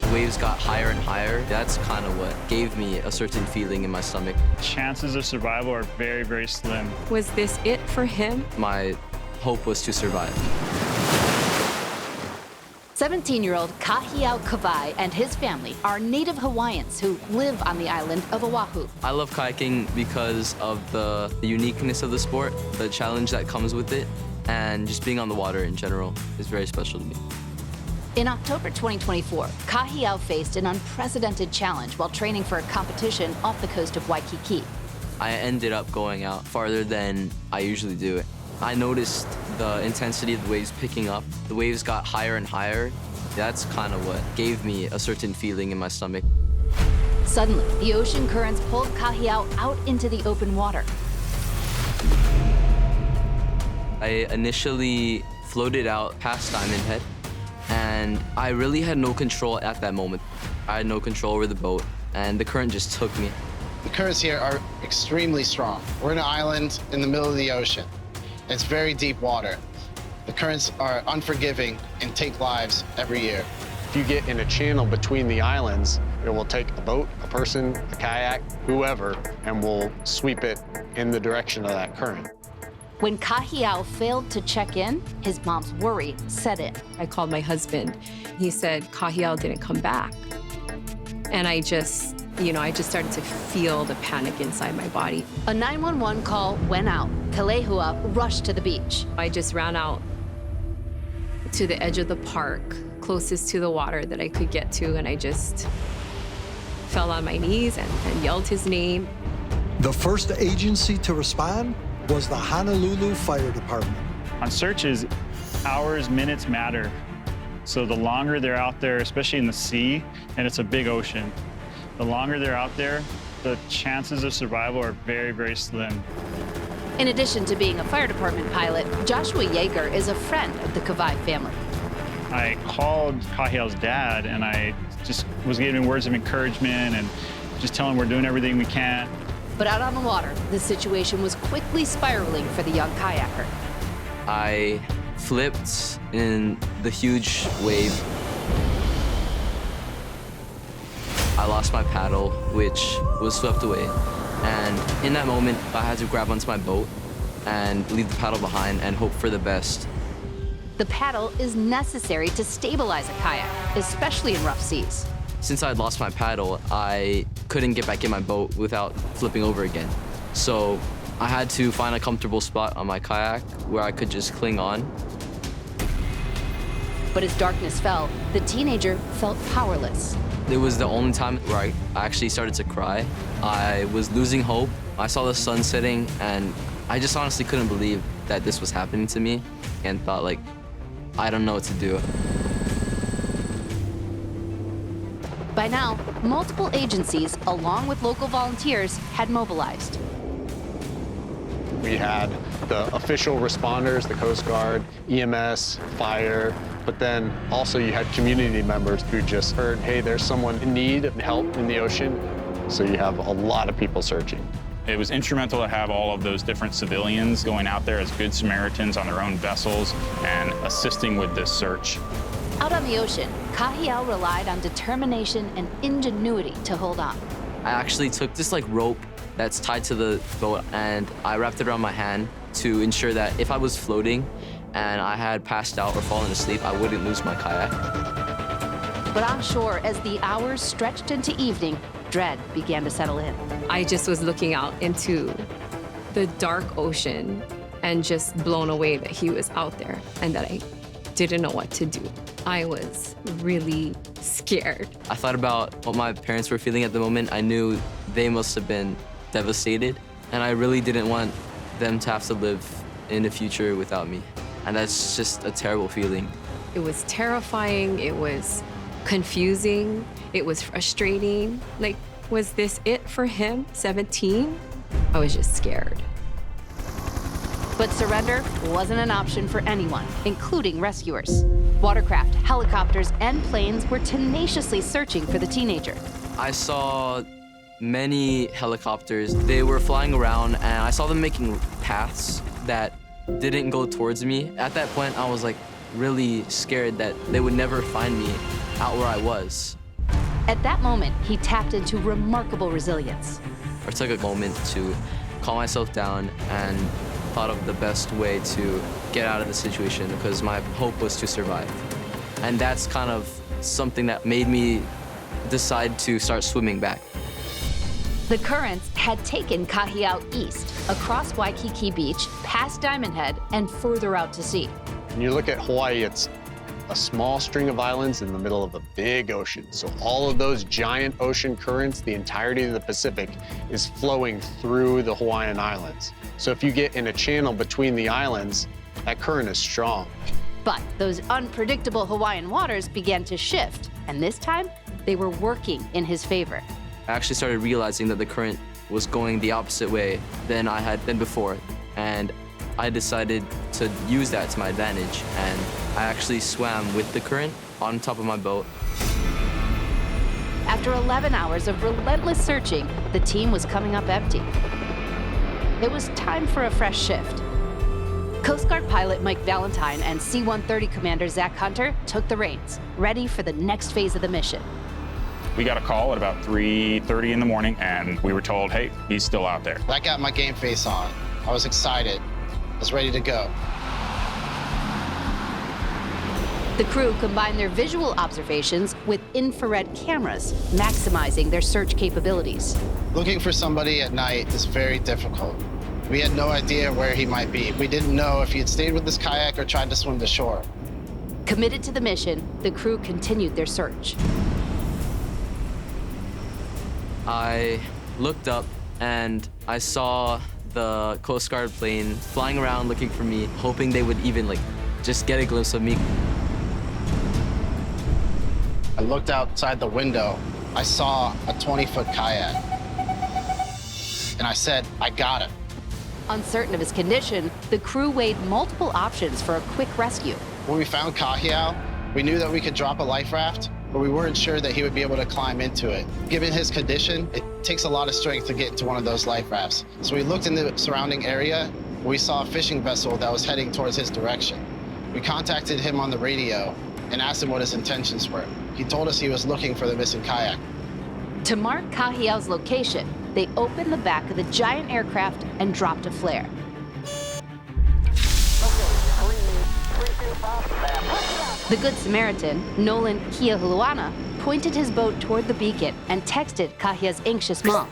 the waves got higher and higher. That's kind of what gave me a certain feeling in my stomach. Chances of survival are very, very slim. Was this it for him? My hope was to survive. 17-year-old Kahiao Kawai and his family are native Hawaiians who live on the island of Oahu. I love kayaking because of the uniqueness of the sport, the challenge that comes with it, and just being on the water in general is very special to me. In October 2024, Kahiao faced an unprecedented challenge while training for a competition off the coast of Waikiki. I ended up going out farther than I usually do. I noticed the intensity of the waves picking up. The waves got higher and higher. That's kind of what gave me a certain feeling in my stomach. Suddenly, the ocean currents pulled Kahiao out into the open water. I initially floated out past Diamond Head, and I really had no control at that moment. I had no control over the boat, and the current just took me. The currents here are extremely strong. We're in an island in the middle of the ocean. It's very deep water. The currents are unforgiving and take lives every year. If you get in a channel between the islands, it will take a boat, a person, a kayak, whoever, and will sweep it in the direction of that current. When Kahiao failed to check in, his mom's worry set in. I called my husband. He said Kahiao didn't come back. And I just started to feel the panic inside my body. A 911 call went out. Kalehua rushed to the beach. I just ran out to the edge of the park, closest to the water that I could get to, and I just fell on my knees and yelled his name. The first agency to respond was the Honolulu Fire Department. On searches, hours, minutes matter. So the longer they're out there, especially in the sea, and it's a big ocean, the longer they're out there, the chances of survival are very, very slim. In addition to being a fire department pilot, Joshua Yeager is a friend of the Kawai family. I called Kahiao's dad, and I just was giving words of encouragement and just telling him we're doing everything we can. But out on the water, the situation was quickly spiraling for the young kayaker. I flipped in the huge wave. I lost my paddle, which was swept away. And in that moment, I had to grab onto my boat and leave the paddle behind and hope for the best. The paddle is necessary to stabilize a kayak, especially in rough seas. Since I'd lost my paddle, I couldn't get back in my boat without flipping over again. So I had to find a comfortable spot on my kayak where I could just cling on. But as darkness fell, the teenager felt powerless. It was the only time where I actually started to cry. I was losing hope. I saw the sun setting, and I just honestly couldn't believe that this was happening to me and thought, like, I don't know what to do. By now, multiple agencies, along with local volunteers, had mobilized. We had the official responders, the Coast Guard, EMS, fire, but then also you had community members who just heard, hey, there's someone in need of help in the ocean. So you have a lot of people searching. It was instrumental to have all of those different civilians going out there as good Samaritans on their own vessels and assisting with this search. Out on the ocean, Kahiao relied on determination and ingenuity to hold on. I actually took this rope that's tied to the boat, and I wrapped it around my hand to ensure that if I was floating and I had passed out or fallen asleep, I wouldn't lose my kayak. But on shore, as the hours stretched into evening, dread began to settle in. I just was looking out into the dark ocean and just blown away that he was out there and that I didn't know what to do. I was really scared. I thought about what my parents were feeling at the moment. I knew they must have been devastated, and I really didn't want them to have to live in the future without me. And that's just a terrible feeling. It was terrifying, it was confusing, it was frustrating. Like, was this it for him, 17? I was just scared. But surrender wasn't an option for anyone, including rescuers. Watercraft, helicopters, and planes were tenaciously searching for the teenager. I saw many helicopters. They were flying around, and I saw them making paths that didn't go towards me. At that point, I was really scared that they would never find me out where I was. At that moment, he tapped into remarkable resilience. I took a moment to calm myself down and thought of the best way to get out of the situation because my hope was to survive. And that's kind of something that made me decide to start swimming back. The currents had taken Kahiao east, across Waikiki Beach, past Diamond Head, and further out to sea. When you look at Hawaii, it's a small string of islands in the middle of a big ocean. So all of those giant ocean currents, the entirety of the Pacific, is flowing through the Hawaiian Islands. So if you get in a channel between the islands, that current is strong. But those unpredictable Hawaiian waters began to shift, and this time, they were working in his favor. I actually started realizing that the current was going the opposite way than I had been before. And I decided to use that to my advantage. And I actually swam with the current on top of my boat. After 11 hours of relentless searching, the team was coming up empty. It was time for a fresh shift. Coast Guard pilot Mike Valentine and C-130 commander Zach Hunter took the reins, ready for the next phase of the mission. We got a call at about 3:30 in the morning, and we were told, hey, he's still out there. I got my game face on. I was excited. I was ready to go. The crew combined their visual observations with infrared cameras, maximizing their search capabilities. Looking for somebody at night is very difficult. We had no idea where he might be. We didn't know if he had stayed with his kayak or tried to swim to shore. Committed to the mission, the crew continued their search. I looked up and I saw the Coast Guard plane flying around looking for me, hoping they would even just get a glimpse of me. I looked outside the window. I saw a 20-foot kayak. And I said, I got him. Uncertain of his condition, the crew weighed multiple options for a quick rescue. When we found Kahiao, we knew that we could drop a life raft, but we weren't sure that he would be able to climb into it. Given his condition, it takes a lot of strength to get into one of those life rafts. So we looked in the surrounding area. We saw a fishing vessel that was heading towards his direction. We contacted him on the radio and asked him what his intentions were. He told us he was looking for the missing kayak. To mark Kahiao's location, they opened the back of the giant aircraft and dropped a flare. The Good Samaritan, Nolan Kiahuluana, pointed his boat toward the beacon and texted Kahia's anxious mom.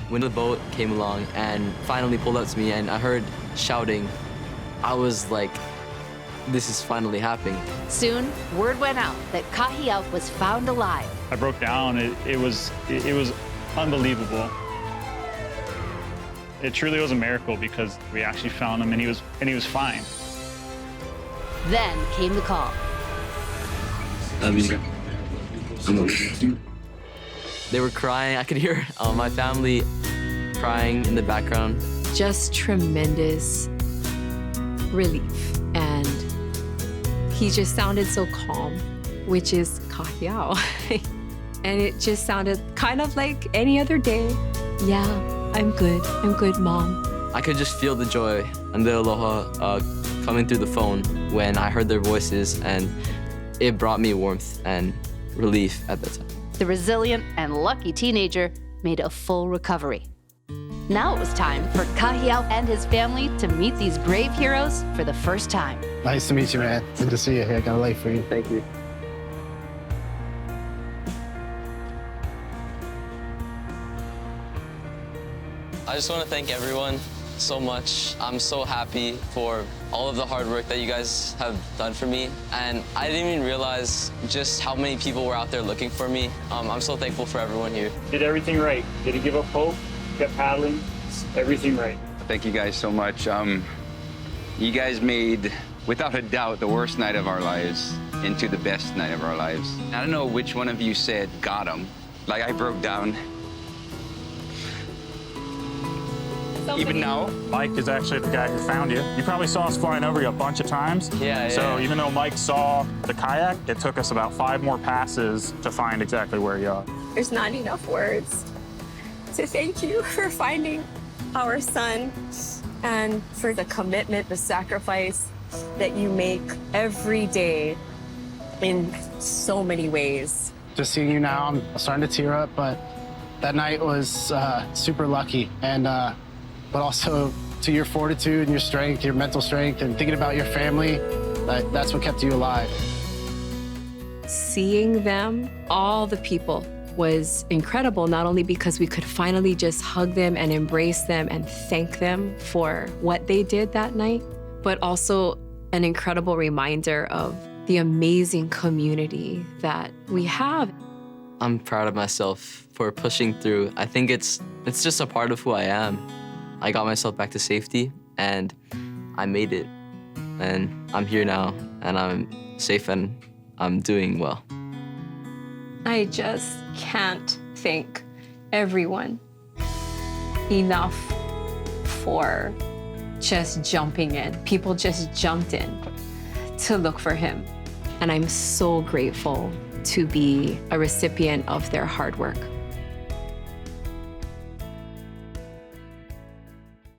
When the boat came along and finally pulled up to me and I heard shouting, I was like, this is finally happening. Soon, word went out that Kahiao was found alive. I broke down. It was unbelievable. It truly was a miracle because we actually found him and he was fine. Then came the call. They were crying. I could hear my family crying in the background. Just tremendous relief. And he just sounded so calm, which is Kahiao. And it just sounded kind of like any other day. Yeah, I'm good, Mom. I could just feel the joy and the aloha coming through the phone when I heard their voices, and it brought me warmth and relief at that time. The resilient and lucky teenager made a full recovery. Now it was time for Kahiao and his family to meet these brave heroes for the first time. Nice to meet you, man. Good to see you here. I got a light for you. Thank you. I just want to thank everyone so much. I'm so happy for all of the hard work that you guys have done for me. And I didn't even realize just how many people were out there looking for me. I'm so thankful for everyone here. Did everything right. Didn't give up hope. Kept paddling. Everything right. Thank you guys so much. You guys made, without a doubt, the worst night of our lives into the best night of our lives. I don't know which one of you said, got him. Like, I broke down. Even now? Mike is actually the guy who found you. You probably saw us flying over you a bunch of times. Yeah. So even though Mike saw the kayak, it took us about 5 more passes to find exactly where you are. There's not enough words to thank you for finding our son and for the commitment, the sacrifice that you make every day in so many ways. Just seeing you now, I'm starting to tear up, but that night was super lucky. And, but also to your fortitude and your strength, your mental strength, and thinking about your family, that's what kept you alive. Seeing them, all the people, was incredible, not only because we could finally just hug them and embrace them and thank them for what they did that night, but also an incredible reminder of the amazing community that we have. I'm proud of myself for pushing through. I think it's just a part of who I am. I got myself back to safety and I made it. And I'm here now and I'm safe and I'm doing well. I just can't thank everyone enough for just jumping in. People just jumped in to look for him. And I'm so grateful to be a recipient of their hard work.